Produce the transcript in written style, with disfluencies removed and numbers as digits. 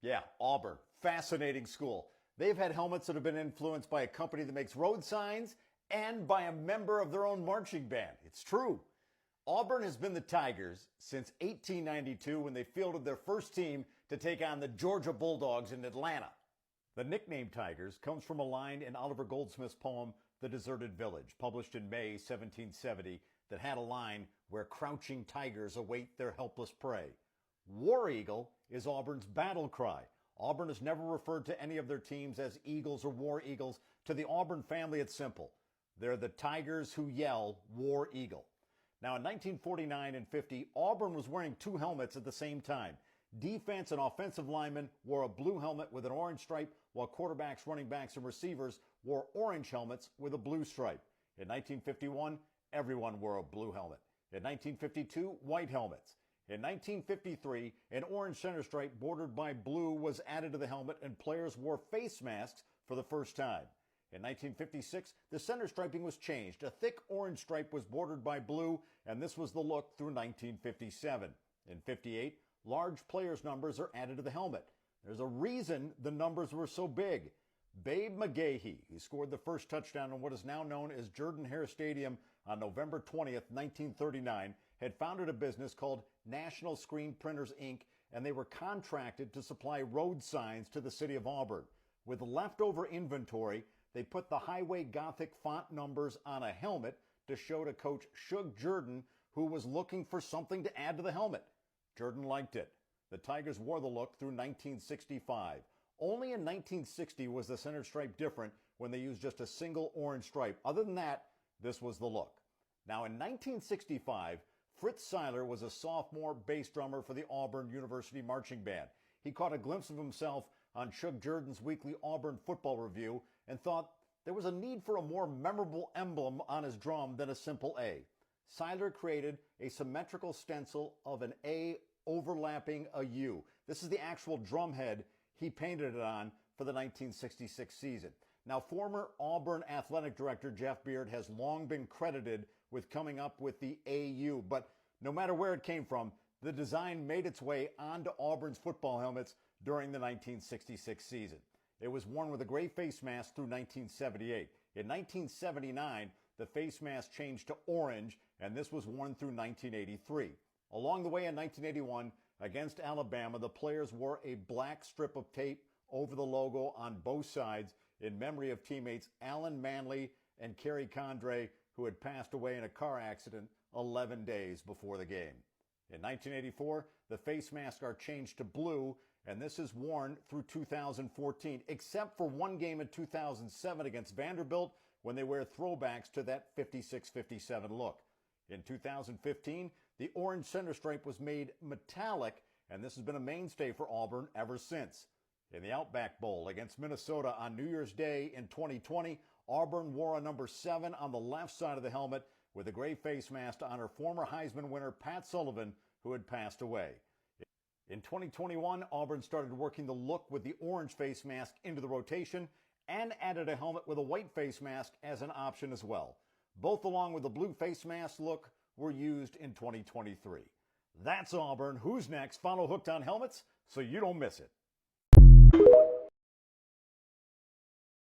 Yeah, Auburn. Fascinating school. They've had helmets that have been influenced by a company that makes road signs and by a member of their own marching band. It's true. Auburn has been the Tigers since 1892 when they fielded their first team to take on the Georgia Bulldogs in Atlanta. The nickname Tigers comes from a line in Oliver Goldsmith's poem, The Deserted Village, published in May 1770, that had a line where crouching tigers await their helpless prey. War Eagle is Auburn's battle cry. Auburn has never referred to any of their teams as Eagles or War Eagles. To the Auburn family, it's simple. They're the Tigers who yell War Eagle. Now, in 1949 and 50, Auburn was wearing two helmets at the same time. Defense and offensive linemen wore a blue helmet with an orange stripe, while quarterbacks, running backs, and receivers wore orange helmets with a blue stripe. In 1951, everyone wore a blue helmet. In 1952, white helmets. In 1953, an orange center stripe bordered by blue was added to the helmet, and players wore face masks for the first time. In 1956, the center striping was changed. A thick orange stripe was bordered by blue, and this was the look through 1957. In 58, large players' numbers are added to the helmet. There's a reason the numbers were so big. Babe McGahee, who scored the first touchdown in what is now known as Jordan-Hare Stadium on November 20th, 1939, had founded a business called National Screen Printers, Inc., and they were contracted to supply road signs to the city of Auburn. With leftover inventory, they put the Highway Gothic font numbers on a helmet to show to Coach Shug Jordan, who was looking for something to add to the helmet. Jordan liked it. The Tigers wore the look through 1965. Only in 1960 was the center stripe different when they used just a single orange stripe. Other than that, this was the look. Now, in 1965, Fritz Seiler was a sophomore bass drummer for the Auburn University Marching Band. He caught a glimpse of himself on Shug Jordan's weekly Auburn football review and thought there was a need for a more memorable emblem on his drum than a simple A. Seiler created a symmetrical stencil of an A overlapping a U. This is the actual drum head he painted it on for the 1966 season. Now, former Auburn athletic director Jeff Beard has long been credited with coming up with the AU, but no matter where it came from, the design made its way onto Auburn's football helmets during the 1966 season. It was worn with a gray face mask through 1978. In 1979, the face mask changed to orange, and this was worn through 1983. Along the way in 1981, against Alabama, the players wore a black strip of tape over the logo on both sides in memory of teammates Alan Manley and Kerry Condrey, who had passed away in a car accident 11 days before the game. In 1984, the face masks are changed to blue, and this is worn through 2014, except for one game in 2007 against Vanderbilt when they wear throwbacks to that 56-57 look. In 2015, the orange center stripe was made metallic, and this has been a mainstay for Auburn ever since. In the Outback Bowl against Minnesota on New Year's Day in 2020, Auburn wore a number 7 on the left side of the helmet with a gray face mask to honor former Heisman winner Pat Sullivan, who had passed away. In 2021, Auburn started working the look with the orange face mask into the rotation and added a helmet with a white face mask as an option as well. Both, along with the blue face mask look, were used in 2023. That's Auburn. Who's next? Follow Hooked on Helmets so you don't miss it.